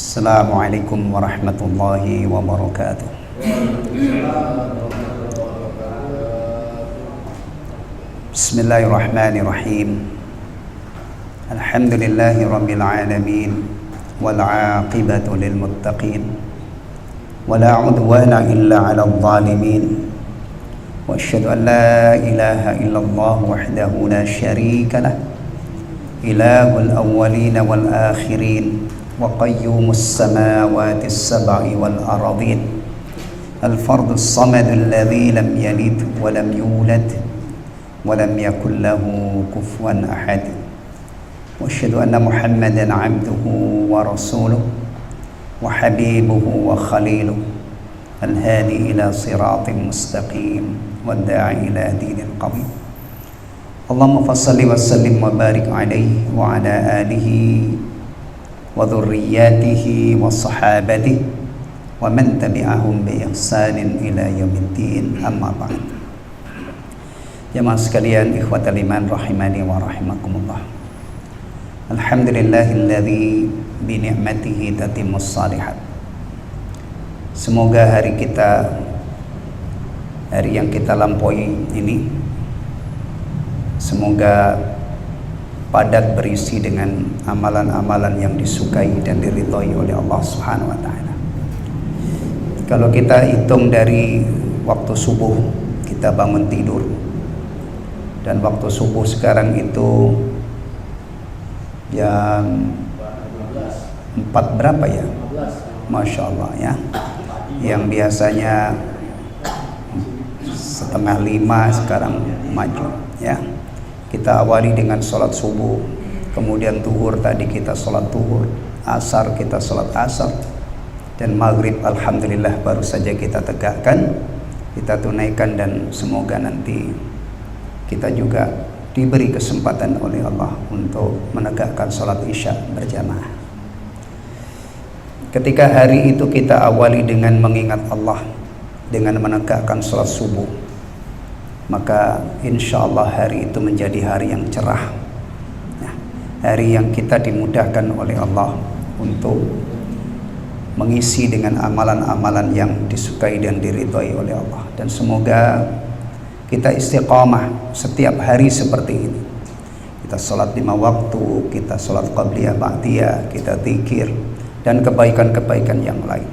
Assalamualaikum warahmatullahi wabarakatuh. Bismillahirrahmanirrahim. Alhamdulillahi rabbil alamin wal aqibatu lil muttaqin wala udwana illa 'alal zalimin. Wa asyhadu an la ilaha illallah wahdahu la syarika lah, ilahul awwalin wal akhirin wa qayyumus samawati as-sab'i wal aradin, al-fardus samad alladhi lam yalid wa lam yulad wa lam yakul lahu kufuwan ahad. Wa asyhadu anna Muhammadan 'abduhu wa rasuluhu wa habibuhu wa khaliluhu, al-hadi ila siratin mustaqim wa da'i ila dinil qawim. Allahumma fassalli wa sallim wa barik alaihi wa ala alihi wa dhurriyyatihi wa sahabatihi wa man tabi'ahum bi ihsanin ila yaumiddin, amma ba'd. Jamaah sekalian, ikhwatal iman rahimani wa rahimakumullah. Alhamdulillahilladzi bi ni'matihi tatimmus shalihat. Semoga hari yang kita lampaui ini semoga padat berisi dengan amalan-amalan yang disukai dan diridhai oleh Allah Subhanahu wa taala. Kalau kita hitung dari waktu subuh kita bangun tidur, dan waktu subuh sekarang itu jam 4 berapa ya? Masya Allah ya. Yang biasanya 4:30 sekarang maju ya. Kita awali dengan sholat subuh, kemudian zuhur tadi kita sholat zuhur, asar kita sholat asar, dan maghrib alhamdulillah baru saja kita tegakkan, kita tunaikan, dan semoga nanti kita juga diberi kesempatan oleh Allah untuk menegakkan sholat isya berjamaah. Ketika hari itu kita awali dengan mengingat Allah, dengan menegakkan sholat subuh, maka insya Allah hari itu menjadi hari yang cerah, hari yang kita dimudahkan oleh Allah untuk mengisi dengan amalan-amalan yang disukai dan diridhai oleh Allah. Dan semoga kita istiqamah setiap hari seperti ini. Kita sholat 5 waktu, kita sholat qabliyah ba'diyah, kita zikir, dan kebaikan-kebaikan yang lain.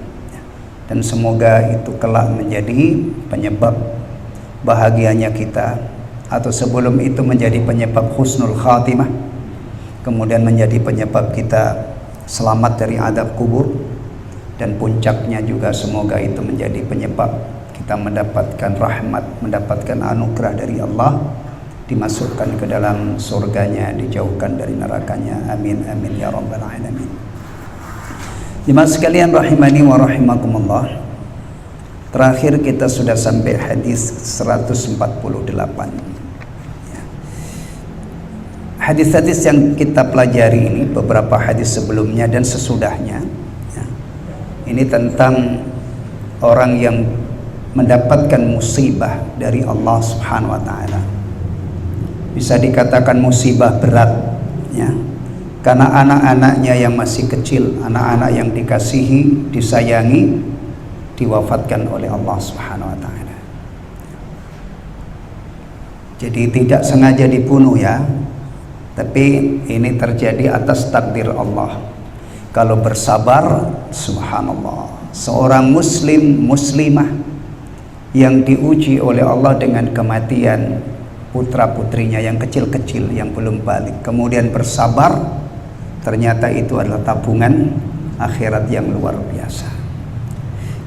Dan semoga itu kelak menjadi penyebab bahagianya kita, atau sebelum itu menjadi penyebab husnul khatimah, kemudian menjadi penyebab kita selamat dari adab kubur, dan puncaknya juga semoga itu menjadi penyebab kita mendapatkan rahmat, mendapatkan anugerah dari Allah, dimasukkan ke dalam surganya, dijauhkan dari nerakanya. Amin amin ya rabbal alamin. Jemaah sekalian rahimani wa rahimakumullah. Terakhir kita sudah sampai hadis 148. Hadis-hadis yang kita pelajari ini, beberapa hadis sebelumnya dan sesudahnya, ini tentang orang yang mendapatkan musibah dari Allah Subhanahu wa taala. Bisa dikatakan musibah berat ya. Karena anak-anaknya yang masih kecil, anak-anak yang dikasihi, disayangi, diwafatkan oleh Allah Subhanahu wa taala. Jadi tidak sengaja dibunuh ya, tapi ini terjadi atas takdir Allah. Kalau bersabar, subhanallah, seorang muslim muslimah yang diuji oleh Allah dengan kematian putra-putrinya yang kecil-kecil yang belum balik, kemudian bersabar, ternyata itu adalah tabungan akhirat yang luar biasa.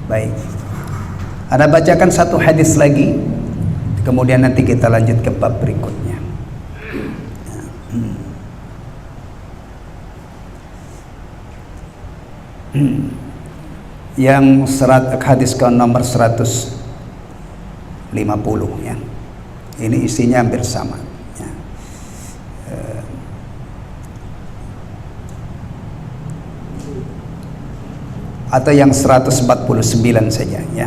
Baik, Anda bacakan satu hadis lagi, kemudian nanti kita lanjut ke bab berikutnya. Yang hadis ke nomor 150 ya. Ini isinya hampir sama ya. Atau yang 149 saja ya.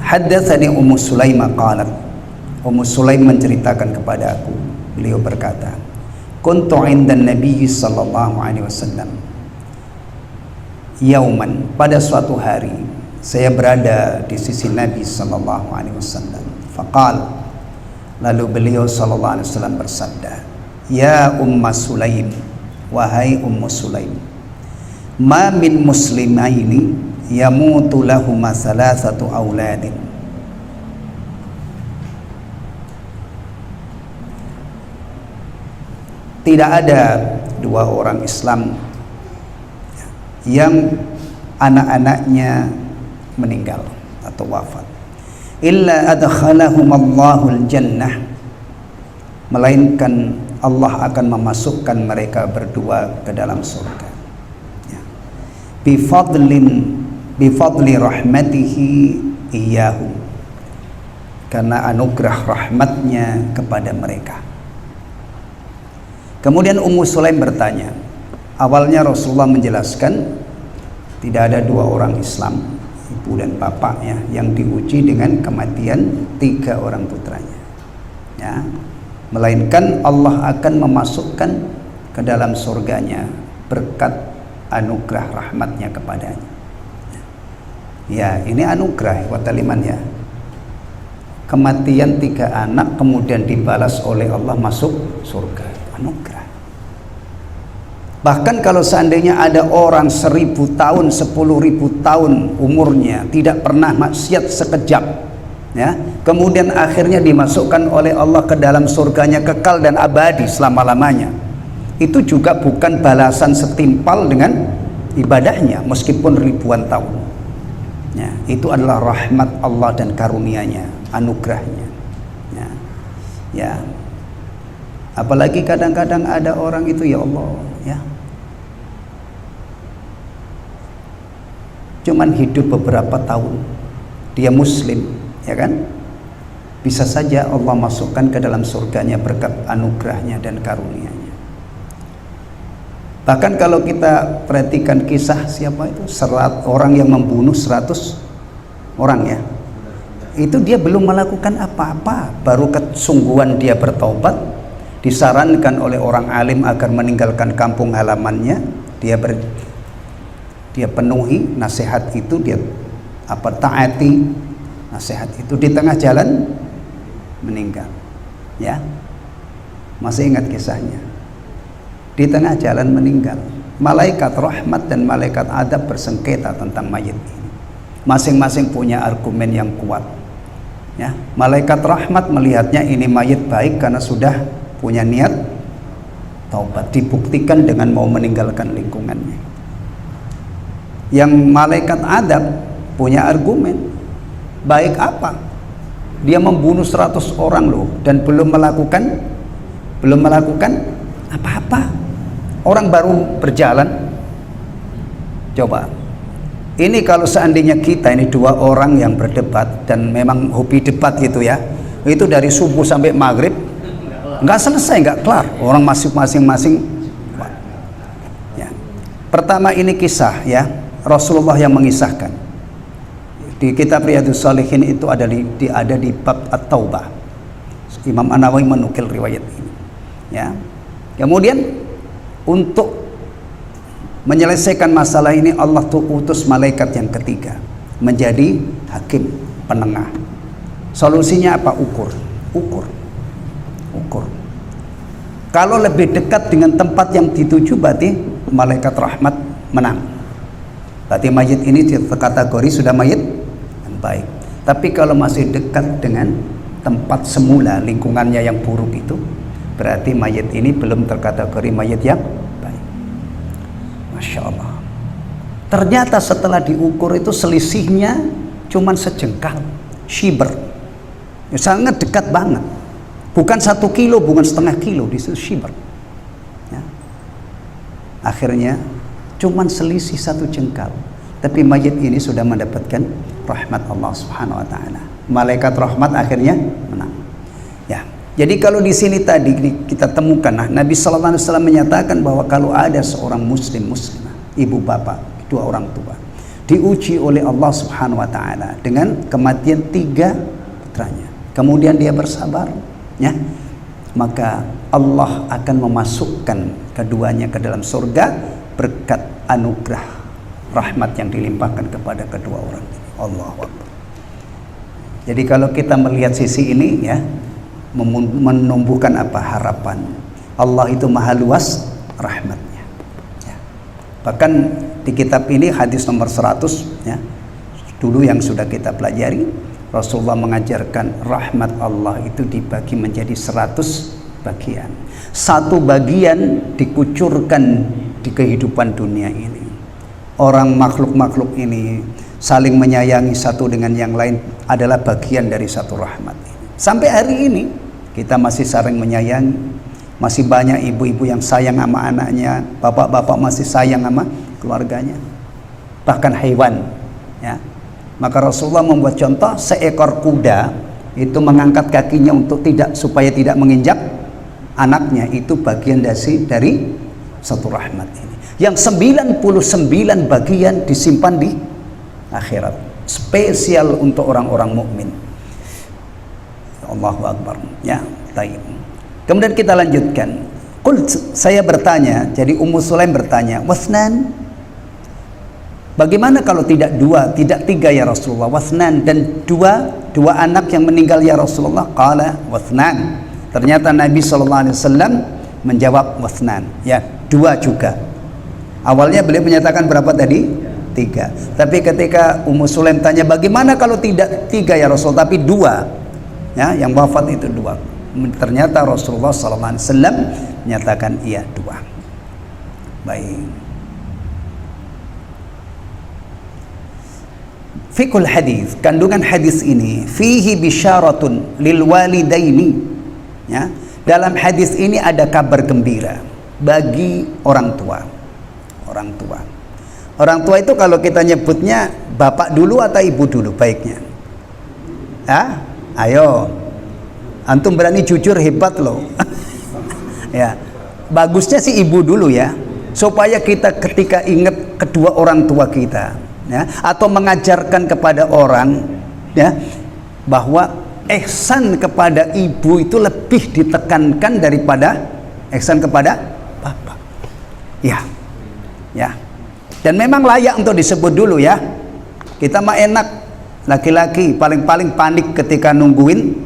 Haddatsani Ummu Sulaim qalat, Ummu Sulaim menceritakan kepada aku, beliau berkata, kuntu 'inda Nabi sallallahu alaihi wasallam, yauman, pada suatu hari saya berada di sisi Nabi sallallahu alaihi wasallam. Faqal, lalu beliau sallallahu alaihi wasallam bersabda, ya Umma Sulaim, wahai Ummu Sulaim, ma min muslimaini yamutu lahuma thalathatu auladin. Tidak ada dua orang Islam yang anak-anaknya meninggal atau wafat, illa adkhalahumallahul jannah, melainkan Allah akan memasukkan mereka berdua ke dalam surga, ya. Bifadli rahmatihi iyyahum, karena anugerah rahmatnya kepada mereka. Kemudian Ummu Sulaim bertanya, awalnya Rasulullah menjelaskan tidak ada dua orang Islam, ibu dan bapaknya, yang diuji dengan kematian 3 orang putranya, ya, melainkan Allah akan memasukkan ke dalam surganya berkat anugerah rahmatnya kepadanya. Ya, ini anugerah wataliman, ya. Kematian 3 anak kemudian dibalas oleh Allah masuk surga, anugerah. Bahkan kalau seandainya ada orang 1000 tahun, 10.000 tahun umurnya tidak pernah maksiat sekejap, ya, kemudian akhirnya dimasukkan oleh Allah ke dalam surganya kekal dan abadi selama-lamanya, itu juga bukan balasan setimpal dengan ibadahnya meskipun ribuan tahun, ya, itu adalah rahmat Allah dan karunia-Nya, anugerahnya, ya. Ya, apalagi kadang-kadang ada orang itu, ya Allah, ya, cuman hidup beberapa tahun, dia muslim, ya kan, bisa saja Allah masukkan ke dalam surganya berkat anugerahnya dan karunia-Nya. Bahkan kalau kita perhatikan kisah siapa itu, orang yang membunuh 100 orang, ya, itu dia belum melakukan apa-apa, baru kesungguhan dia bertaubat, disarankan oleh orang alim agar meninggalkan kampung halamannya, dia penuhi nasihat itu, dia taati nasihat itu, di tengah jalan meninggal, ya. Masih ingat kisahnya? Di tengah jalan meninggal. Malaikat rahmat dan malaikat adab bersengketa tentang mayit ini, masing-masing punya argumen yang kuat, ya. Malaikat rahmat melihatnya ini mayit baik karena sudah punya niat taubat, dibuktikan dengan mau meninggalkan lingkungannya. Yang malaikat adab punya argumen, baik apa? Dia membunuh 100 orang loh, dan belum melakukan apa-apa. Orang baru berjalan. Coba, ini kalau seandainya kita ini 2 orang yang berdebat, dan memang hobi debat gitu, ya, itu dari subuh sampai maghrib nggak selesai, nggak kelar, orang masing-masing. Ya. Pertama, ini kisah, ya, Rasulullah yang mengisahkan. Di kitab Riyadhus Shalihin itu ada di bab At-Taubah. Imam An-Nawawi menukil riwayat ini, ya. Kemudian untuk menyelesaikan masalah ini, Allah tuh utus malaikat yang ketiga menjadi hakim penengah. Solusinya apa? Ukur. Kalau lebih dekat dengan tempat yang dituju, berarti malaikat rahmat menang. Berarti mayit ini kategori sudah mayit yang baik. Tapi kalau masih dekat dengan tempat semula, lingkungannya yang buruk itu, berarti mayit ini belum terkategori mayit yang baik. Masya Allah. Ternyata setelah diukur itu selisihnya cuman sejengkal, shiber, ya, sangat dekat banget. Bukan 1 kilo, bukan setengah kilo, di situ shiber, ya. Akhirnya cuman selisih 1 jengkal, tapi mayit ini sudah mendapatkan rahmat Allah Subhanahu wa taala. Malaikat rahmat akhirnya menang. Ya. Jadi kalau di sini tadi kita temukan, Nabi sallallahu alaihi wasallam menyatakan bahwa kalau ada seorang muslimah, ibu bapak, 2 orang tua, diuji oleh Allah Subhanahu wa taala dengan kematian 3 putranya, kemudian dia bersabar, ya, maka Allah akan memasukkan keduanya ke dalam surga berkat anugerah rahmat yang dilimpahkan kepada kedua orang ini. Allahu Akbar. Jadi kalau kita melihat sisi ini ya, menumbuhkan apa? Harapan. Allah itu maha luas rahmatnya ya. Bahkan di kitab ini hadis nomor 100 ya, dulu yang sudah kita pelajari, Rasulullah mengajarkan rahmat Allah itu dibagi menjadi 100 bagian. Satu bagian dikucurkan di kehidupan dunia ini. Orang makhluk-makhluk ini saling menyayangi satu dengan yang lain adalah bagian dari satu rahmat ini. Sampai hari ini kita masih saling menyayangi, masih banyak ibu-ibu yang sayang sama anaknya, bapak-bapak masih sayang sama keluarganya, bahkan hewan ya. Maka Rasulullah membuat contoh, seekor kuda itu mengangkat kakinya supaya tidak menginjak anaknya, itu bagian dari satu rahmat ini. Yang 99 bagian disimpan di akhirat, spesial untuk orang-orang mukmin. Allahu Akbar ya. Baik. Kemudian kita lanjutkan. Saya bertanya, jadi Ummu Sulaim bertanya, wasnan, bagaimana kalau tidak dua, tidak tiga ya Rasulullah? Wasnan, dan dua anak yang meninggal ya Rasulullah? Qala wasnan. Ternyata Nabi SAW menjawab wasnan ya, dua juga. Awalnya beliau menyatakan berapa tadi? 3. Tapi ketika Ummu Sulaim tanya, bagaimana kalau tidak 3 ya Rasul, tapi 2 ya, yang wafat itu 2. Ternyata Rasulullah SAW menyatakan iya 2. Baik. Fikul hadis, kandungan hadis ini, fihi bisyaratun lil walidaini ya. Dalam hadis ini ada kabar gembira bagi orang tua. Orang tua itu kalau kita nyebutnya bapak dulu atau ibu dulu baiknya? Ayo, antum berani jujur, hebat loh. Ya, bagusnya sih ibu dulu ya, supaya kita ketika ingat kedua orang tua kita ya, atau mengajarkan kepada orang ya, bahwa ihsan kepada ibu itu lebih ditekankan daripada ihsan kepada bapak. Ya. Dan memang layak untuk disebut dulu ya. Kita mah enak, laki-laki paling-paling panik ketika nungguin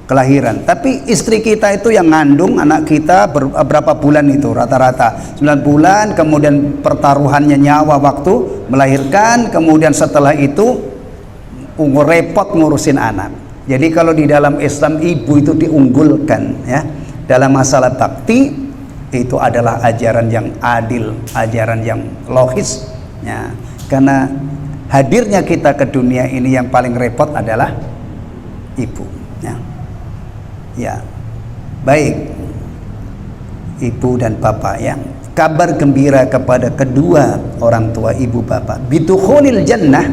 kelahiran. Tapi istri kita itu yang ngandung anak kita berapa bulan itu? Rata-rata 9 bulan, kemudian pertaruhannya nyawa waktu melahirkan, kemudian setelah itu repot ngurusin anak. Jadi kalau di dalam Islam ibu itu diunggulkan ya. Dalam masalah bakti itu adalah ajaran yang adil, ajaran yang logis ya. Karena hadirnya kita ke dunia ini yang paling repot adalah ibu ya. Ya. Baik. Ibu dan bapak ya. Kabar gembira kepada kedua orang tua ibu bapak, bidukhulil jannah,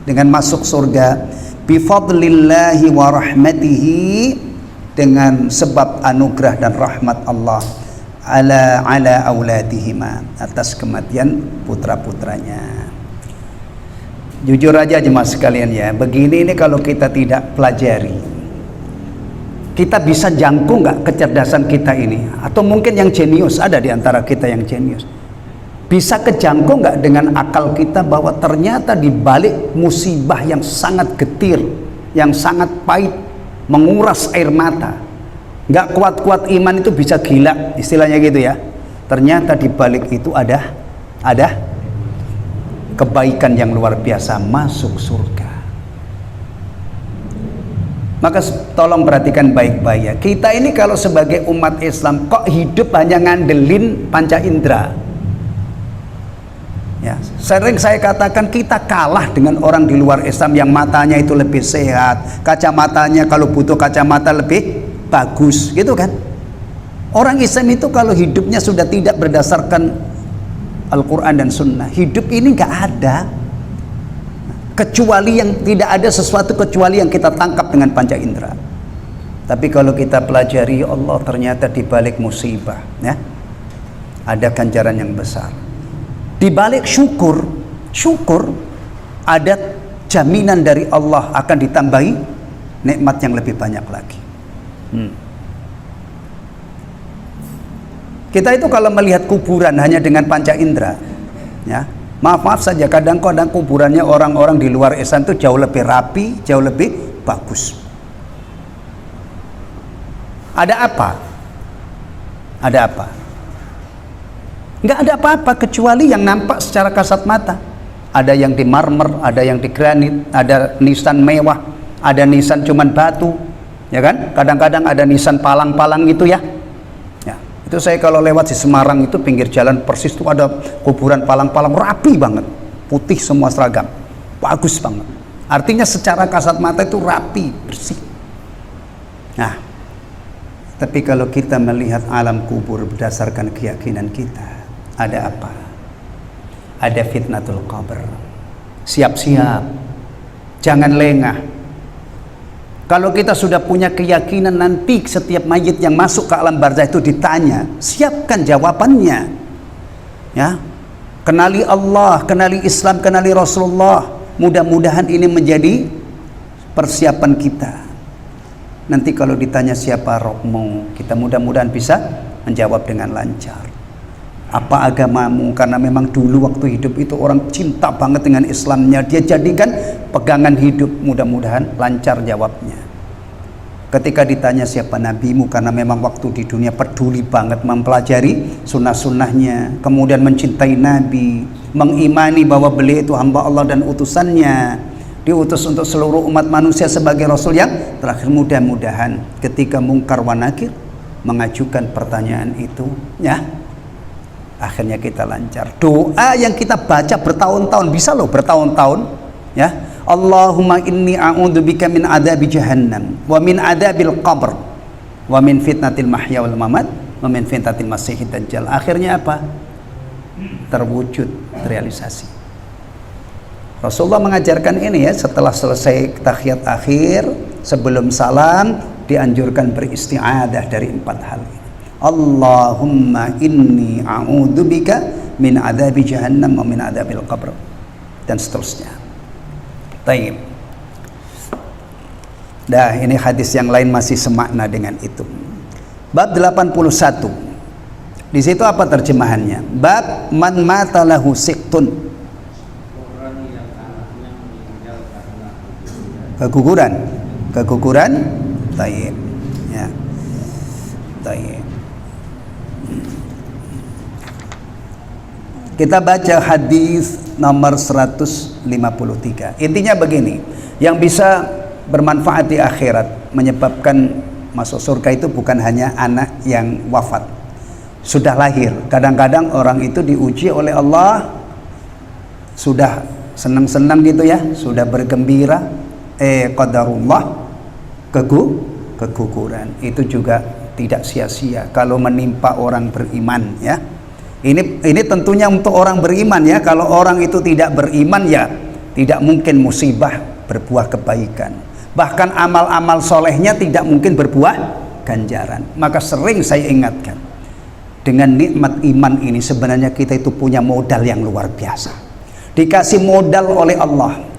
dengan masuk surga, bifadlillahi wa rahmatihi, dengan sebab anugerah dan rahmat Allah, ala auladihima, atas kematian putra-putranya. Jujur aja jemaah sekalian ya, begini ini kalau kita tidak pelajari, kita bisa jangkung nggak kecerdasan kita ini? Atau mungkin yang jenius, ada di antara kita yang jenius, bisa kejangkung nggak dengan akal kita bahwa ternyata di balik musibah yang sangat getir, yang sangat pahit, menguras air mata, nggak kuat-kuat iman itu bisa gila, istilahnya gitu ya. Ternyata di balik itu ada kebaikan yang luar biasa, masuk surga. Maka tolong perhatikan baik-baik ya. Kita ini kalau sebagai umat Islam kok hidup hanya ngandelin panca indera. Ya, sering saya katakan kita kalah dengan orang di luar Islam yang matanya itu lebih sehat, kacamatanya kalau butuh kacamata lebih bagus gitu kan. Orang Islam itu kalau hidupnya sudah tidak berdasarkan Al-Quran dan Sunnah, hidup ini nggak ada kecuali yang tidak ada sesuatu kecuali yang kita tangkap dengan panca indera. Tapi kalau kita pelajari, Allah ternyata di balik musibah ya ada ganjaran yang besar. Di balik syukur ada jaminan dari Allah akan ditambahi nikmat yang lebih banyak lagi. Kita itu kalau melihat kuburan hanya dengan panca indera ya, Maaf saja, kadang-kadang kuburannya orang-orang di luar Islam itu jauh lebih rapi, jauh lebih bagus. Ada apa? Ada apa? Nggak ada apa-apa kecuali yang nampak secara kasat mata. Ada yang di marmer, ada yang di granit, ada nisan mewah, ada nisan cuman batu, ya kan? Kadang-kadang ada nisan palang-palang gitu ya. Ya, itu saya kalau lewat di Semarang itu pinggir jalan persis itu ada kuburan palang-palang rapi banget, putih semua seragam, bagus banget. Artinya secara kasat mata itu rapi, bersih. Nah, tapi kalau kita melihat alam kubur berdasarkan keyakinan kita, ada apa? Ada fitnatul qabr. Siap-siap, jangan lengah. Kalau kita sudah punya keyakinan nanti setiap mayit yang masuk ke alam barzah itu ditanya, siapkan jawabannya. Ya, kenali Allah, kenali Islam, kenali Rasulullah. Mudah-mudahan ini menjadi persiapan kita. Nanti kalau ditanya siapa Rabbmu, kita mudah-mudahan bisa menjawab dengan lancar. Apa agamamu? Karena memang dulu waktu hidup itu orang cinta banget dengan Islamnya, dia jadikan pegangan hidup. Mudah-mudahan lancar jawabnya. Ketika ditanya siapa nabimu, karena memang waktu di dunia peduli banget mempelajari sunnah-sunnahnya, kemudian mencintai Nabi, mengimani bahwa beliau itu hamba Allah dan utusannya, diutus untuk seluruh umat manusia sebagai Rasul yang terakhir. Mudah-mudahan ketika Mungkar wa Nakir mengajukan pertanyaan itu, ya, akhirnya kita lancar. Doa yang kita baca bertahun-tahun, bisa loh bertahun-tahun, ya. Allahumma inni a'udzubika min adzabi jahannam wa min adzabil qabr wa min fitnatil mahya wal mamat wa min fitnatil masiihid dajjal. Akhirnya apa? Terwujud, terrealisasi. Rasulullah mengajarkan ini ya, setelah selesai tahiyat akhir, sebelum salam dianjurkan beristi'adah dari 4 hal ini. Allahumma inni a'udzubika min adzabi jahannam wa min adzabil qabr, dan seterusnya. Taib. Dah, ini hadis yang lain masih semakna dengan itu. Bab 81. Di situ apa terjemahannya? Bab man mata lahu siqtun. Keguguran. Taib. Ya. Taib. Kita baca hadis nomor 153. Intinya begini, yang bisa bermanfaat di akhirat, menyebabkan masuk surga itu bukan hanya anak yang wafat, sudah lahir. Kadang-kadang orang itu diuji oleh Allah, sudah senang-senang gitu ya, sudah bergembira, qadarullah, keguguran. Itu juga tidak sia-sia kalau menimpa orang beriman, ya. Ini tentunya untuk orang beriman, ya. Kalau orang itu tidak beriman, ya tidak mungkin musibah berbuah kebaikan. Bahkan amal-amal solehnya tidak mungkin berbuah ganjaran. Maka sering saya ingatkan, dengan nikmat iman ini sebenarnya kita itu punya modal yang luar biasa. Dikasih modal oleh Allah.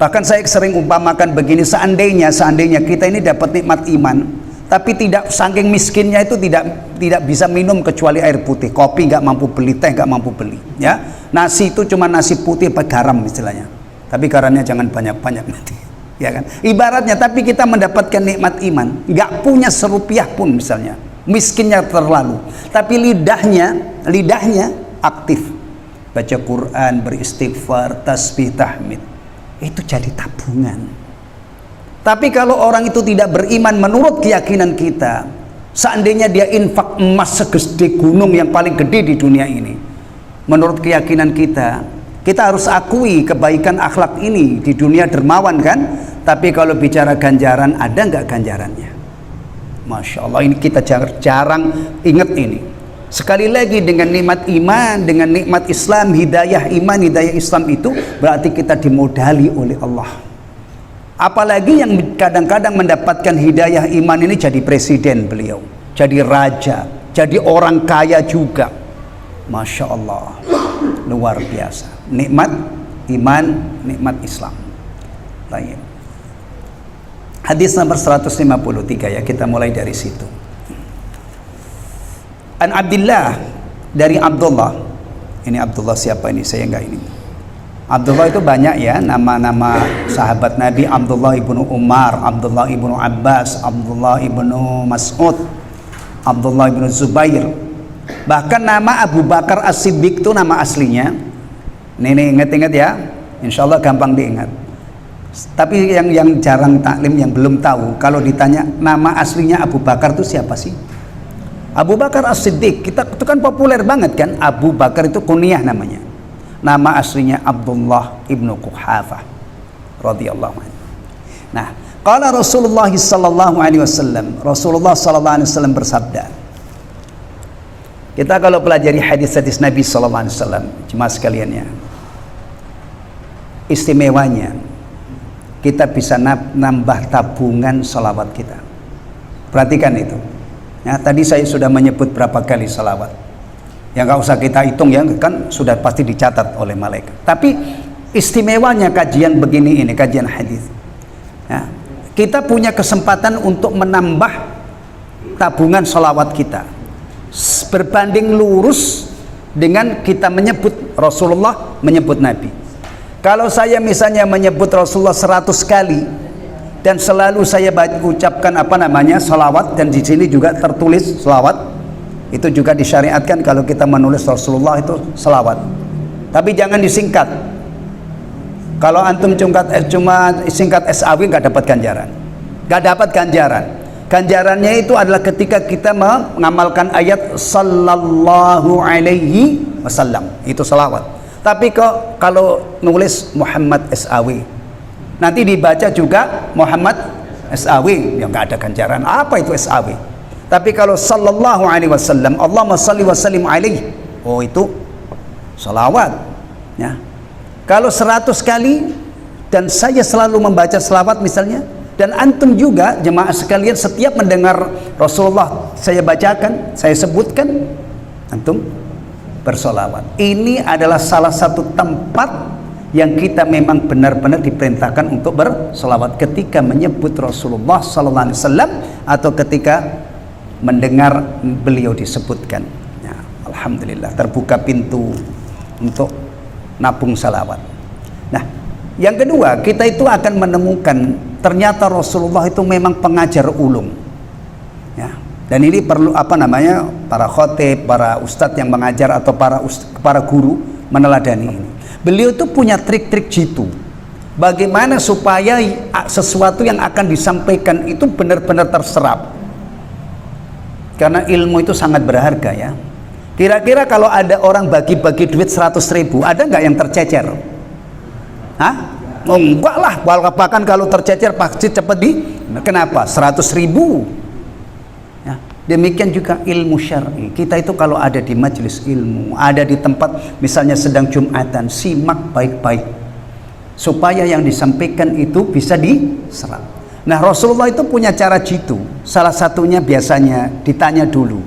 Bahkan saya sering umpamakan begini, seandainya kita ini dapat nikmat iman, tapi tidak, saking miskinnya itu tidak bisa minum kecuali air putih, kopi nggak mampu beli, teh nggak mampu beli, ya. Nasi itu cuma nasi putih apa garam istilahnya, tapi garamnya jangan banyak-banyak nanti, ya kan. Ibaratnya, tapi kita mendapatkan nikmat iman, nggak punya serupiah pun misalnya, miskinnya terlalu, tapi lidahnya aktif, baca Quran, beristighfar, tasbih, tahmid, itu jadi tabungan. Tapi kalau orang itu tidak beriman menurut keyakinan kita, seandainya dia infak emas segede gunung yang paling gede di dunia ini, menurut keyakinan kita harus akui kebaikan akhlak ini di dunia dermawan kan. Tapi kalau bicara ganjaran, ada nggak ganjarannya? Masya Allah, ini kita jarang ingat ini. Sekali lagi, dengan nikmat iman, dengan nikmat Islam, hidayah iman, hidayah Islam itu berarti kita dimodali oleh Allah. Apalagi yang kadang-kadang mendapatkan hidayah iman ini jadi presiden beliau, jadi raja, jadi orang kaya juga. Masya Allah, luar biasa. Nikmat iman, nikmat Islam. Baik. Hadis nomor 153 ya, kita mulai dari situ. An Abdullah, dari Abdullah Ini Abdullah siapa ini? Saya enggak ini. Abdullah itu banyak ya, nama-nama sahabat Nabi. Abdullah ibnu Umar, Abdullah ibnu Abbas, Abdullah ibnu Mas'ud, Abdullah ibnu Zubair. Bahkan nama Abu Bakar As-Siddiq itu nama aslinya. Nih ingat-ingat ya, insya Allah gampang diingat. Tapi yang jarang taklim, yang belum tahu, kalau ditanya nama aslinya Abu Bakar itu siapa sih? Abu Bakar As-Siddiq, kita itu kan populer banget kan. Abu Bakar itu kunyah namanya. Nama aslinya Abdullah ibnu Quhafah radhiyallahu anhu. Nah, qala Rasulullah sallallahu alaihi wasallam, Rasulullah sallallahu alaihi wasallam bersabda. Kita kalau pelajari hadis-hadis Nabi sallallahu alaihi wasallam, jemaah sekalian ya, istimewanya kita bisa nambah tabungan salawat kita. Perhatikan itu. Ya, tadi saya sudah menyebut berapa kali salawat. Ya nggak usah kita hitung ya, kan sudah pasti dicatat oleh malaikat. Tapi istimewanya kajian begini ini, kajian hadis. Ya, kita punya kesempatan untuk menambah tabungan salawat kita. Berbanding lurus dengan kita menyebut Rasulullah, menyebut Nabi. Kalau saya misalnya menyebut Rasulullah 100 kali dan selalu saya ucapkan salawat, dan di sini juga tertulis salawat, itu juga disyariatkan kalau kita menulis Rasulullah itu salawat, tapi jangan disingkat. Kalau antum cuma singkat SAW nggak dapat ganjaran, ganjarannya itu adalah ketika kita mengamalkan ayat sallallahu alaihi wasallam, itu salawat. Tapi kalau nulis Muhammad SAW, nanti dibaca juga Muhammad SAW, ya nggak ada ganjaran. Apa itu SAW? Tapi kalau sallallahu alaihi wasallam, Allahumma salli wa sallim alaihi, oh itu salawat ya. Kalau 100 kali dan saya selalu membaca salawat misalnya, dan antum juga jemaah sekalian setiap mendengar Rasulullah saya bacakan, saya sebutkan, antum bersolawat. Ini adalah salah satu tempat yang kita memang benar-benar diperintahkan untuk bersolawat ketika menyebut Rasulullah sallallahu alaihi wasallam atau ketika mendengar beliau disebutkan ya, alhamdulillah terbuka pintu untuk nabung salawat. Nah, yang kedua, kita itu akan menemukan ternyata Rasulullah itu memang pengajar ulung ya. Dan ini perlu para khotib, para ustadz yang mengajar atau para guru meneladani ini. Beliau itu punya trik-trik jitu bagaimana supaya sesuatu yang akan disampaikan itu benar-benar terserap. Karena ilmu itu sangat berharga ya. Kira-kira kalau ada orang bagi-bagi duit 100.000, ada nggak yang tercecer? Hah? Oh, enggak lah, bahkan kalau tercecer pasti cepat kenapa? 100.000 ya. Demikian juga ilmu syar'i. Kita itu kalau ada di majelis ilmu, ada di tempat misalnya sedang Jumatan, simak baik-baik supaya yang disampaikan itu bisa diserap. Nah, Rasulullah itu punya cara jitu. Salah satunya biasanya ditanya dulu.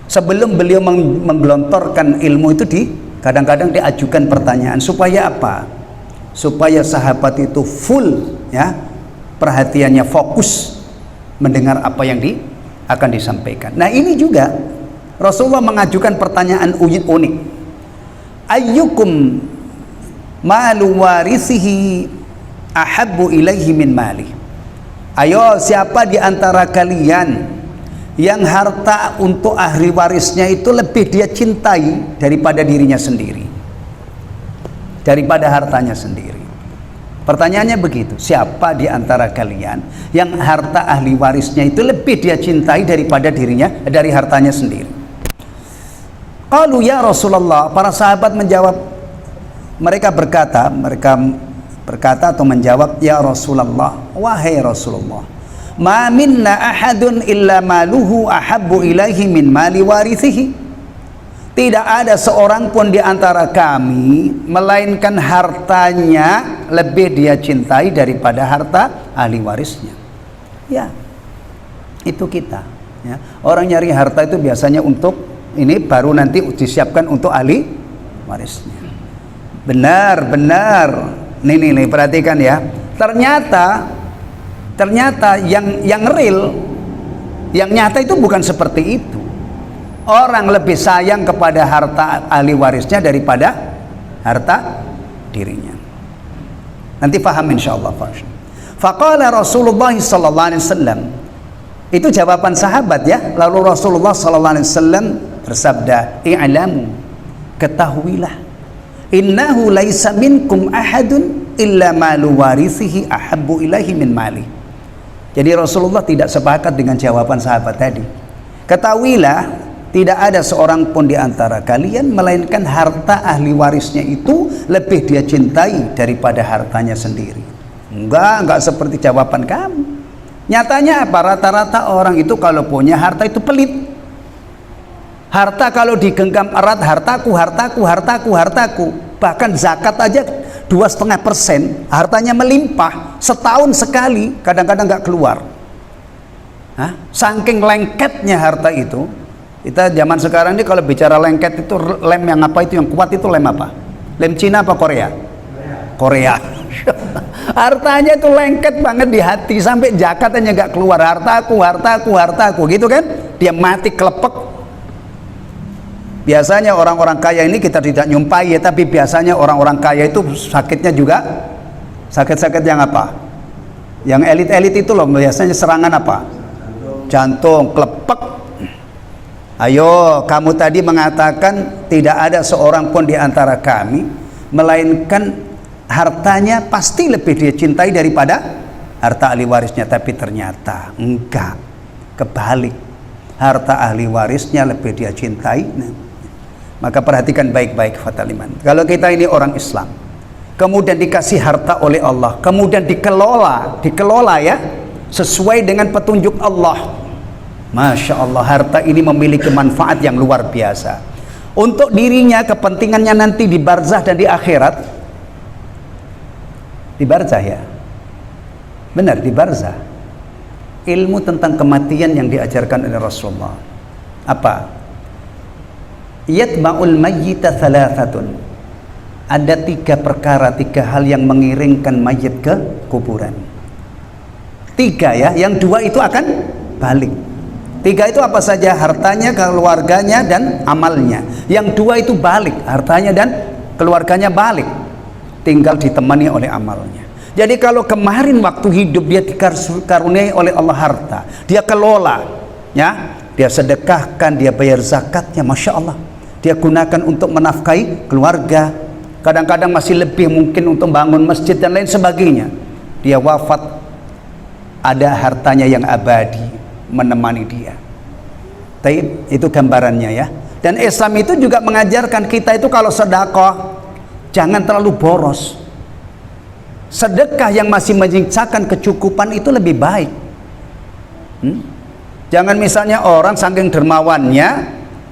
Sebelum beliau menggelontorkan ilmu itu kadang-kadang diajukan pertanyaan supaya apa? Supaya sahabat itu full ya, perhatiannya fokus mendengar apa yang akan disampaikan. Nah, ini juga Rasulullah mengajukan pertanyaan unik. Ayyukum malu warisihi ahabbu ilaihi min mali. Ayo, siapa di antara kalian yang harta untuk ahli warisnya itu lebih dia cintai daripada dirinya sendiri, daripada hartanya sendiri? Pertanyaannya begitu, siapa di antara kalian yang harta ahli warisnya itu lebih dia cintai daripada dari hartanya sendiri? Qalu ya Rasulullah, para sahabat menjawab, mereka berkata atau menjawab, ya Rasulullah, wahai Rasulullah, ma minna ahadun illa maluhu ahabbu ilaihi min mali warithihi. Tidak ada seorang pun di antara kami melainkan hartanya lebih dia cintai daripada harta ahli warisnya. Ya, itu kita ya. Orang nyari harta itu biasanya untuk ini, baru nanti disiapkan untuk ahli warisnya. Benar nih perhatikan ya. Ternyata yang real, yang nyata itu bukan seperti itu. Orang lebih sayang kepada harta ahli warisnya daripada harta dirinya. Nanti paham insyaallah. Faqala Rasulullah sallallahu alaihi wasallam. Itu jawaban sahabat ya. Lalu Rasulullah sallallahu alaihi wasallam bersabda, "I'lamu, ketahuilah, innahu laisa minkum ahadun illa malu warithihi ahabbu ilaihi min mali." Jadi Rasulullah tidak sepakat dengan jawaban sahabat tadi. Ketahuilah, tidak ada seorang pun di antara kalian melainkan harta ahli warisnya itu lebih dia cintai daripada hartanya sendiri. Enggak seperti jawaban kamu. Nyatanya apa? Rata-rata orang itu kalau punya harta itu pelit. Harta kalau digenggam erat, hartaku. Bahkan zakat aja 2,5%, hartanya melimpah setahun sekali, kadang-kadang nggak keluar. Saking lengketnya harta itu. Kita zaman sekarang ini kalau bicara lengket itu lem yang apa itu yang kuat itu lem apa? Lem Cina apa Korea? Korea. Hartanya itu lengket banget di hati sampai zakatnya nggak keluar. Hartaku gitu kan? Dia mati kelepek. Biasanya orang-orang kaya ini kita tidak nyumpai ya, tapi biasanya orang-orang kaya itu sakitnya juga sakit-sakit yang apa? Yang elit-elit itu loh biasanya serangan apa? Jantung, kelepek. Ayo, kamu tadi mengatakan tidak ada seorang pun di antara kami melainkan hartanya pasti lebih dia cintai daripada harta ahli warisnya, tapi ternyata enggak, kebalik, harta ahli warisnya lebih dia cintai. Maka perhatikan baik-baik fataliman, kalau kita ini orang Islam kemudian dikasih harta oleh Allah, kemudian dikelola ya sesuai dengan petunjuk Allah, Masya Allah, harta ini memiliki manfaat yang luar biasa untuk dirinya, kepentingannya nanti di barzah dan di akhirat. Di barzah ya, benar, di barzah. Ilmu tentang kematian yang diajarkan oleh Rasulullah apa? Yatba'ul mayyita thalathatun. Ada 3 perkara, 3 hal yang mengiringkan mayit ke kuburan. 3 ya, yang 2 itu akan balik. 3 itu apa saja? Hartanya, keluarganya, dan amalnya. Yang 2 itu balik, hartanya dan keluarganya balik, tinggal ditemani oleh amalnya. Jadi kalau kemarin waktu hidup dia dikaruniai oleh Allah harta, dia kelola ya, dia sedekahkan, dia bayar zakatnya, Masya Allah, dia gunakan untuk menafkahi keluarga, kadang-kadang masih lebih mungkin untuk bangun masjid dan lain sebagainya. Dia wafat, ada hartanya yang abadi menemani dia. Taib, itu gambarannya ya. Dan Islam itu juga mengajarkan kita itu kalau sedekah jangan terlalu boros. Sedekah yang masih menyiksakan kecukupan itu lebih baik. Jangan misalnya orang saking dermawannya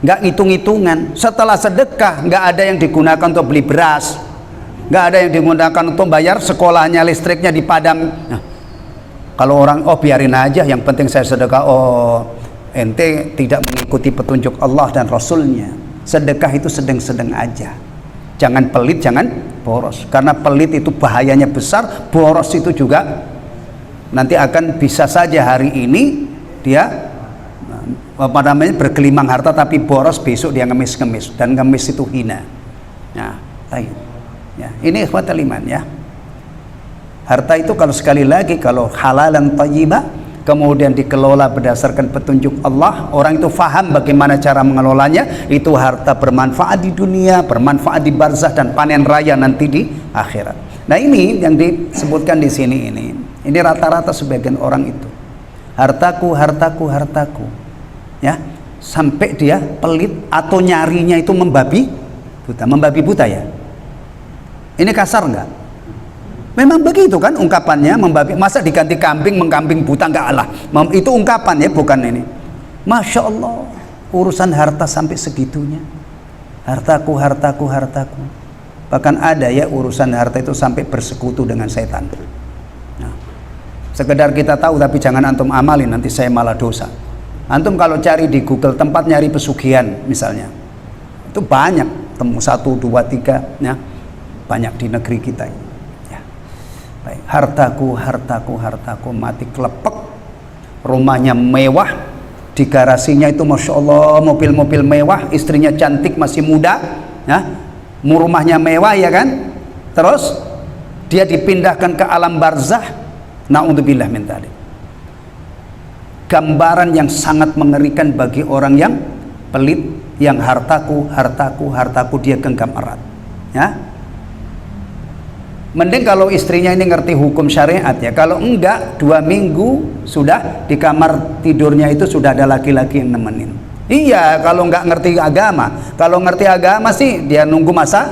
nggak ngitung-ngitungan, setelah sedekah nggak ada yang digunakan untuk beli beras, nggak ada yang digunakan untuk bayar sekolahnya, listriknya dipadam. Nah, kalau orang, oh biarin aja, yang penting saya sedekah. Oh, ente tidak mengikuti petunjuk Allah dan Rasulnya. Sedekah itu sedang-sedang aja. Jangan pelit, jangan boros. Karena pelit itu bahayanya besar, boros itu juga nanti akan bisa saja hari ini dia apa namanya bergelimang harta, tapi boros besok dia ngemis-ngemis, dan ngemis itu hina. Nah, ya, ini ikhwatal iman ya. Harta itu kalau sekali lagi kalau halalan thayyibah kemudian dikelola berdasarkan petunjuk Allah, orang itu faham bagaimana cara mengelolanya, itu harta bermanfaat di dunia, bermanfaat di barzah, dan panen raya nanti di akhirat. Nah, ini yang disebutkan di sini ini rata-rata sebagian orang itu hartaku ya, sampai dia pelit atau nyarinya itu membabi buta ya. Ini kasar enggak? Memang begitu kan ungkapannya, membabi, masa diganti kambing, mengkambing buta, enggak Allah. Itu ungkapan ya, bukan ini. Masya Allah, urusan harta sampai segitunya. Hartaku. Bahkan ada ya urusan harta itu sampai bersekutu dengan setan. Nah, sekedar kita tahu tapi jangan antum amalin, nanti saya malah dosa. Antum kalau cari di Google tempat nyari pesugihan misalnya, itu banyak, temu 1, 2, 3 ya, banyak di negeri kita ini. Baik. Hartaku, mati kelepek, rumahnya mewah, di garasinya itu Masya Allah mobil-mobil mewah, istrinya cantik masih muda, ya, rumahnya mewah ya kan. Terus dia dipindahkan ke alam barzah, naudzubillah min dzalik. Gambaran yang sangat mengerikan bagi orang yang pelit, yang hartaku dia genggam erat, ya. Mending kalau istrinya ini ngerti hukum syariat ya. Kalau enggak, 2 minggu sudah di kamar tidurnya itu sudah ada laki-laki yang nemenin. Iya, kalau enggak ngerti agama. Kalau ngerti agama sih dia nunggu masa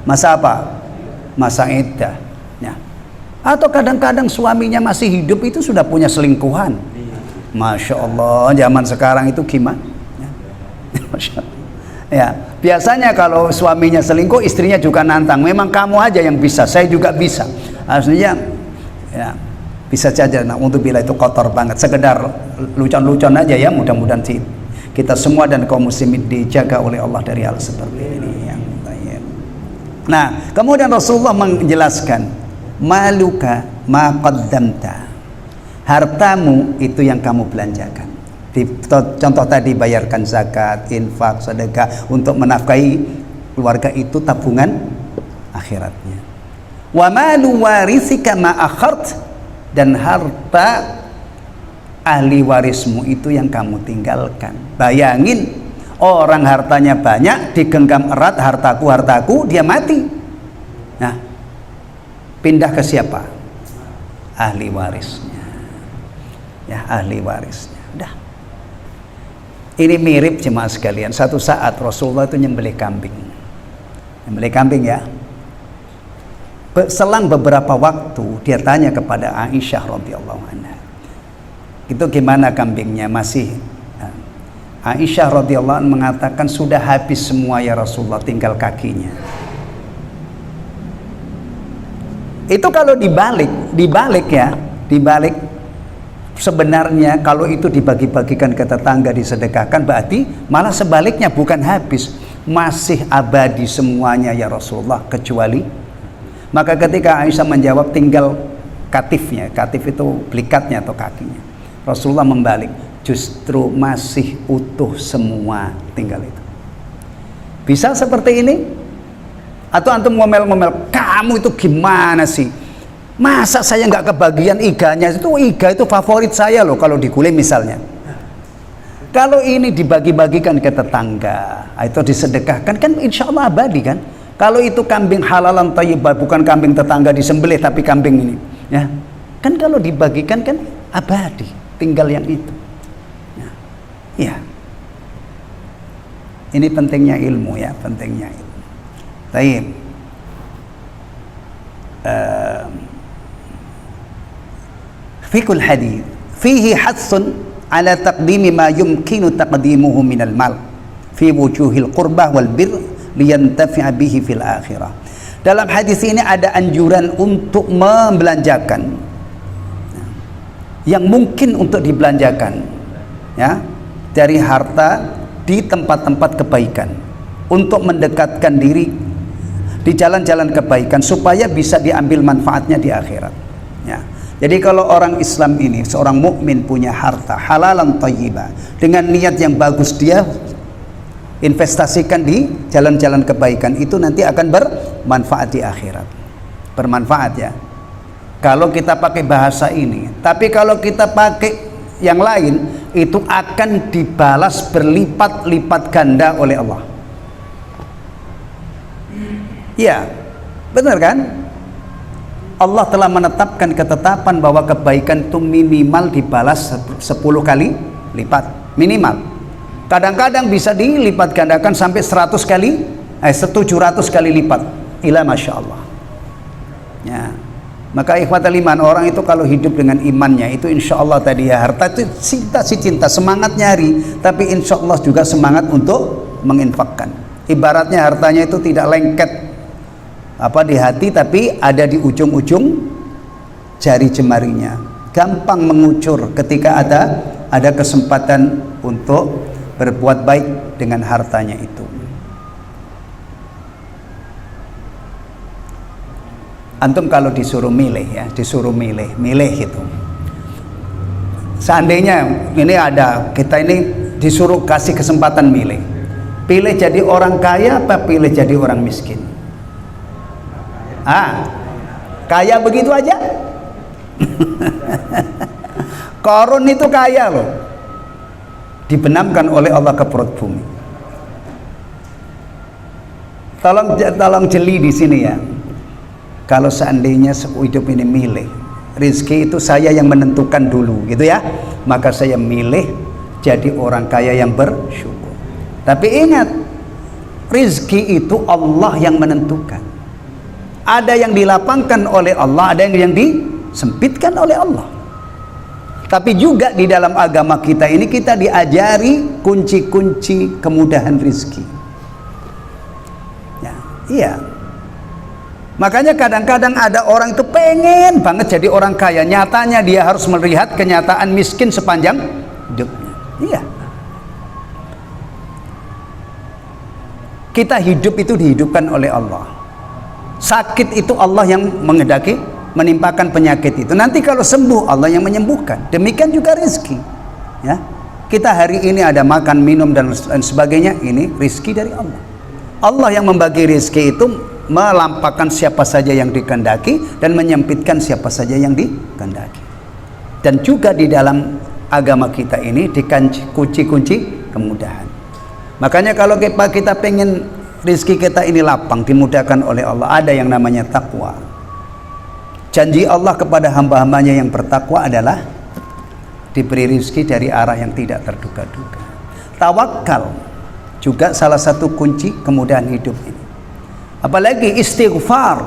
apa? Masa iddah, ya. Atau kadang-kadang suaminya masih hidup itu sudah punya selingkuhan. Masya Allah, zaman sekarang itu gimana? Ya. Ya, biasanya kalau suaminya selingkuh, istrinya juga nantang. Memang kamu aja yang bisa, saya juga bisa. Aslinya, ya, bisa saja. Nah, untuk bila itu kotor banget. Sekedar lucu-lucuan aja ya. Mudah-mudahan kita semua dan kaum muslimin dijaga oleh Allah dari hal seperti ini. Ya. Nah, kemudian Rasulullah menjelaskan, maluka ma qaddamta. Hartamu itu yang kamu belanjakan. Contoh tadi bayarkan zakat, infak, sedekah untuk menafkahi keluarga, itu tabungan akhiratnya. Wa malu warisika ma akhart, dan harta ahli warismu itu yang kamu tinggalkan. Bayangin orang hartanya banyak digenggam erat, hartaku, dia mati. Nah, pindah ke siapa? Ahli warisnya. Ya, ahli warisnya. Udah. Ini mirip jemaah sekalian. Satu saat Rasulullah itu nyembelih kambing. Nyembelih kambing ya. Selang beberapa waktu dia tanya kepada Aisyah radhiyallahu anha. Itu gimana kambingnya? Masih. Aisyah radhiyallahu anha mengatakan sudah habis semua ya Rasulullah, tinggal kakinya. Itu kalau dibalik ya, dibalik. Sebenarnya kalau itu dibagi-bagikan ke tetangga, disedekahkan, berarti malah sebaliknya, bukan habis, masih abadi semuanya ya Rasulullah, kecuali. Maka ketika Aisyah menjawab tinggal katifnya, katif itu belikatnya atau kakinya, Rasulullah membalik, justru masih utuh semua, tinggal itu. Bisa seperti ini? Atau antum ngomel-ngomel, kamu itu gimana sih? Masa saya nggak kebagian iganya? Iga itu favorit saya loh kalau digulai misalnya. Kalau ini dibagi-bagikan ke tetangga, itu disedekahkan, kan insya Allah abadi kan. Kalau itu kambing halalan thayyibah, bukan kambing tetangga disembelih tapi kambing ini, ya kan, kalau dibagikan kan abadi, tinggal yang itu. Ya, ini pentingnya ilmu ya, pentingnya ilmu. Taib. Fikul hadith fihi hatsun ala taqdimi ma yumkinu taqdimuhu minal mal fi wujuhil qurbah wal bir liyantafi'a bihi fil akhirah. Dalam hadis ini ada anjuran untuk membelanjakan yang mungkin untuk dibelanjakan, ya, dari harta di tempat-tempat kebaikan, untuk mendekatkan diri di jalan-jalan kebaikan supaya bisa diambil manfaatnya di akhirat, ya. Jadi kalau orang Islam ini, seorang mukmin punya harta halalan thayyibah dengan niat yang bagus, dia investasikan di jalan-jalan kebaikan, itu nanti akan bermanfaat di akhirat. Bermanfaat ya. Kalau kita pakai bahasa ini, tapi kalau kita pakai yang lain, itu akan dibalas berlipat-lipat ganda oleh Allah. Ya, benar kan? Allah telah menetapkan ketetapan bahwa kebaikan itu minimal dibalas 10 kali lipat, minimal. Kadang-kadang bisa dilipat gandakan sampai 100 kali, 700 kali lipat. Ila Masya Allah. Ya. Maka ikhwatal iman, orang itu kalau hidup dengan imannya, itu insya Allah tadi ya, harta itu cinta, semangat nyari, tapi insya Allah juga semangat untuk menginfakkan. Ibaratnya hartanya itu tidak lengket di hati, tapi ada di ujung-ujung jari jemarinya, gampang mengucur ketika ada kesempatan untuk berbuat baik dengan hartanya itu. Antum kalau disuruh milih ya, milih itu, Seandainya ini ada, kita ini disuruh kasih kesempatan milih. Pilih jadi orang kaya apa pilih jadi orang miskin? Kaya begitu aja? Qarun itu kaya loh. Dibenamkan oleh Allah ke perut bumi. Tolong jeli di sini ya. Kalau seandainya hidup ini milih, rizki itu saya yang menentukan dulu gitu ya, maka saya milih jadi orang kaya yang bersyukur. Tapi ingat, rizki itu Allah yang menentukan. Ada yang dilapangkan oleh Allah, ada yang disempitkan oleh Allah. Tapi juga di dalam agama kita ini kita diajari kunci-kunci kemudahan rizki ya, iya. Makanya kadang-kadang ada orang itu pengen banget jadi orang kaya, nyatanya dia harus melihat kenyataan miskin sepanjang hidupnya. Iya. Kita hidup itu dihidupkan oleh Allah. Sakit itu Allah yang menghendaki menimpakan penyakit itu. Nanti kalau sembuh Allah yang menyembuhkan. Demikian juga rezeki. Ya. Kita hari ini ada makan, minum dan sebagainya, ini rezeki dari Allah. Allah yang membagi rezeki itu melampaukan siapa saja yang dikehendaki dan menyempitkan siapa saja yang dikehendaki. Dan juga di dalam agama kita ini dikunci-kunci kemudahan. Makanya kalau kita pengen rezeki kita ini lapang, dimudahkan oleh Allah, ada yang namanya takwa. Janji Allah kepada hamba-hambanya yang bertakwa adalah diberi rezeki dari arah yang tidak terduga-duga. Tawakal juga salah satu kunci kemudahan hidup ini. Apalagi istighfar.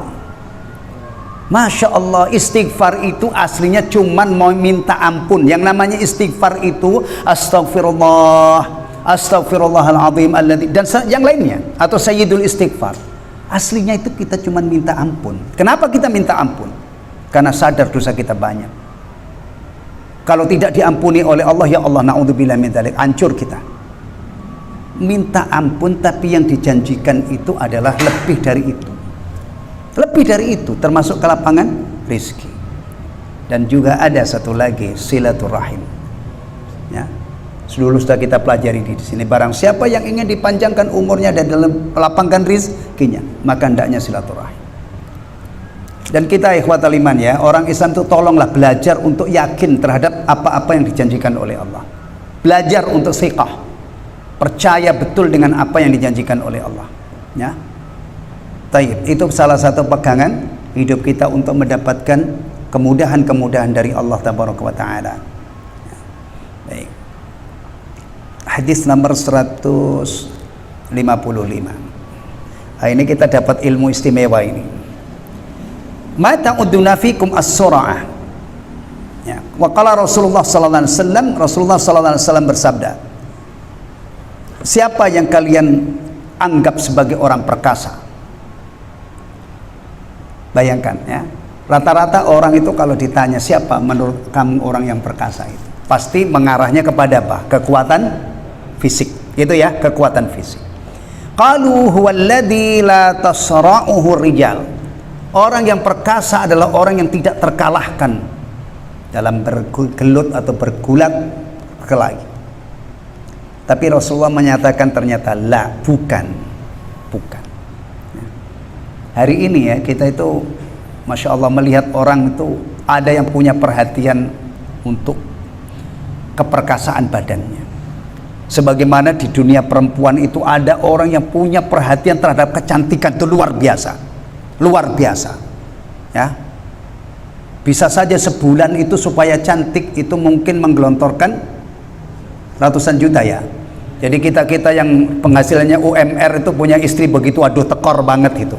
Masya Allah, istighfar itu aslinya cuman mau minta ampun. Yang namanya istighfar itu astagfirullah, astagfirullahaladzim dan yang lainnya, atau sayyidul istighfar. Aslinya itu kita cuman minta ampun. Kenapa kita minta ampun? Karena sadar dosa kita banyak. Kalau tidak diampuni oleh Allah, ya Allah, na'udzubillah min dzalik, hancur kita. Minta ampun, tapi yang dijanjikan itu adalah lebih dari itu. Lebih dari itu, termasuk kelapangan rezeki. Dan juga ada satu lagi, silaturahim. Ya. Dulu sudah kita pelajari di sini. Barang siapa yang ingin dipanjangkan umurnya dan melapangkan rezekinya, maka hendaknya silaturahim. Dan kita ikhwatal iman ya, orang Islam itu tolonglah belajar untuk yakin terhadap apa-apa yang dijanjikan oleh Allah. Belajar untuk siqah, percaya betul dengan apa yang dijanjikan oleh Allah. Ya, taib, itu salah satu pegangan hidup kita untuk mendapatkan kemudahan-kemudahan dari Allah Tabaraka wa Ta'ala. Ya. Baik. Hadis nomor 155. Nah, ini kita dapat ilmu istimewa ini. Ma ta'uduna fikum as-sura'ah. Ya. Wa qala Rasulullah sallallahu alaihi wasallam, Rasulullah sallallahu alaihi wasallam bersabda, siapa yang kalian anggap sebagai orang perkasa? Bayangkan ya, rata-rata orang itu kalau ditanya siapa menurut kamu orang yang perkasa itu, pasti mengarahnya kepada apa? Kekuatan fisik, itu ya, kekuatan fisik. Qalu huwallazi la tasra'uhu rijal. Orang yang perkasa adalah orang yang tidak terkalahkan dalam bergelut atau bergulat kelahi. Tapi Rasulullah menyatakan ternyata bukan. Hari ini ya, kita itu Masya Allah melihat orang itu ada yang punya perhatian untuk keperkasaan badannya. Sebagaimana di dunia perempuan itu ada orang yang punya perhatian terhadap kecantikan, itu luar biasa. Luar biasa ya. Bisa saja sebulan itu supaya cantik itu mungkin menggelontorkan ratusan juta ya. Jadi kita yang penghasilannya UMR itu punya istri begitu, aduh tekor banget itu.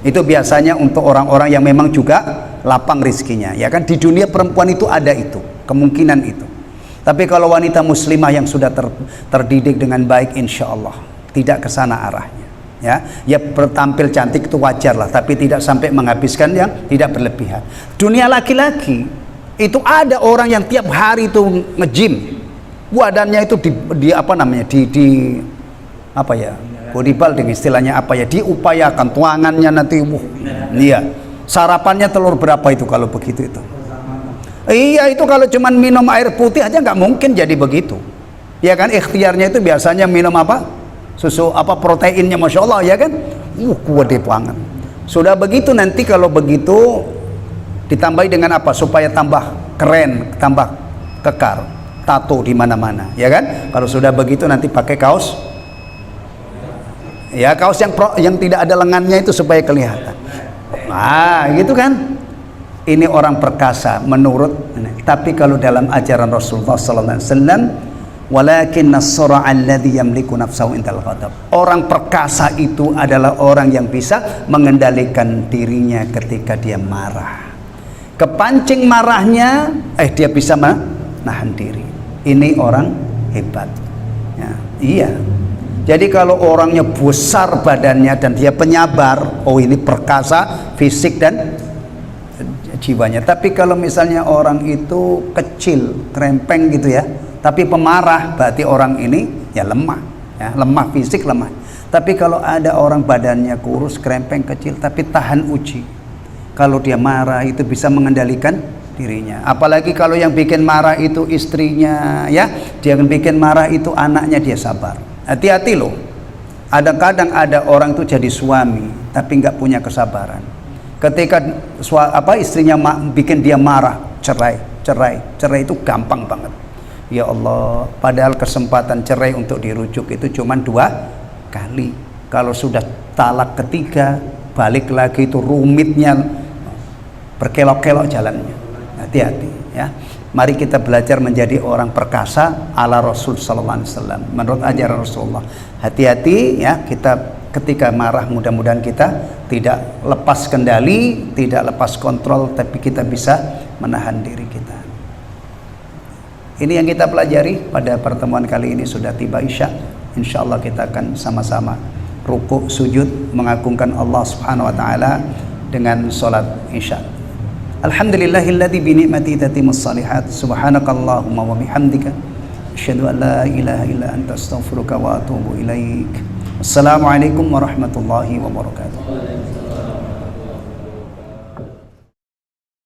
Itu biasanya untuk orang-orang yang memang juga lapang rezekinya ya kan. Di dunia perempuan itu ada itu, kemungkinan itu. Tapi kalau wanita muslimah yang sudah terdidik dengan baik, insya Allah tidak ke sana arahnya. Ya, tampil cantik itu wajar lah, tapi tidak sampai menghabiskan yang tidak berlebihan. Dunia laki-laki itu ada orang yang tiap hari itu nge-gym, badannya itu di apa namanya, di apa ya, bodybuilding istilahnya apa ya, diupayakan tuangannya nanti, iya, sarapannya telur berapa itu kalau begitu itu. Iya, itu kalau cuman minum air putih aja nggak mungkin jadi begitu. Ya kan, ikhtiarnya itu biasanya minum apa? Susu apa, proteinnya Masya Allah, ya kan? Kuat banget. Sudah begitu nanti kalau begitu ditambahi dengan apa? Supaya tambah keren, tambah kekar. Tato di mana-mana, ya kan? Kalau sudah begitu nanti pakai kaos. Ya, kaos yang tidak ada lengannya itu supaya kelihatan. Nah, gitu kan? Ini orang perkasa menurut. Tapi kalau dalam ajaran Rasulullah sallallahu alaihi wasallam, walakinna as-sura' alladhi yamliku nafsahu indal ghadab. Orang perkasa itu adalah orang yang bisa mengendalikan dirinya ketika dia marah. Kepancing marahnya, dia bisa menahan diri. Ini orang hebat. Ya, iya. Jadi kalau orangnya besar badannya dan dia penyabar, ini perkasa fisik dan jiwanya. Tapi kalau misalnya orang itu kecil, krempeng gitu ya, tapi pemarah, berarti orang ini ya lemah, ya, lemah fisik, lemah. Tapi kalau ada orang badannya kurus, krempeng, kecil, tapi tahan uji, kalau dia marah itu bisa mengendalikan dirinya. Apalagi kalau yang bikin marah itu istrinya, ya, dia yang bikin marah itu anaknya, dia sabar. Hati-hati loh. Kadang ada orang itu jadi suami tapi nggak punya kesabaran. Ketika istrinya bikin dia marah, cerai itu gampang banget. Ya Allah, padahal kesempatan cerai untuk dirujuk itu cuma 2 kali. Kalau sudah talak ketiga, balik lagi itu rumitnya, berkelok-kelok jalannya. Hati-hati ya. Mari kita belajar menjadi orang perkasa ala Rasul sallallahu alaihi wasallam. Menurut ajaran Rasulullah. Hati-hati ya, kita ketika marah mudah-mudahan kita tidak lepas kendali, tidak lepas kontrol, tapi kita bisa menahan diri kita. Ini yang kita pelajari pada pertemuan kali ini. Sudah tiba Isya. Insyaallah kita akan sama-sama rukuk sujud mengagungkan Allah Subhanahu wa taala dengan salat Isya. Alhamdulillahilladzi bi ni'mati tatimmus shalihat. Subhanakallahumma wa bihamdika asyhadu an la ilaha illa anta astaghfiruka wa atubu ilaik. Assalamualaikum warahmatullahi wabarakatuh.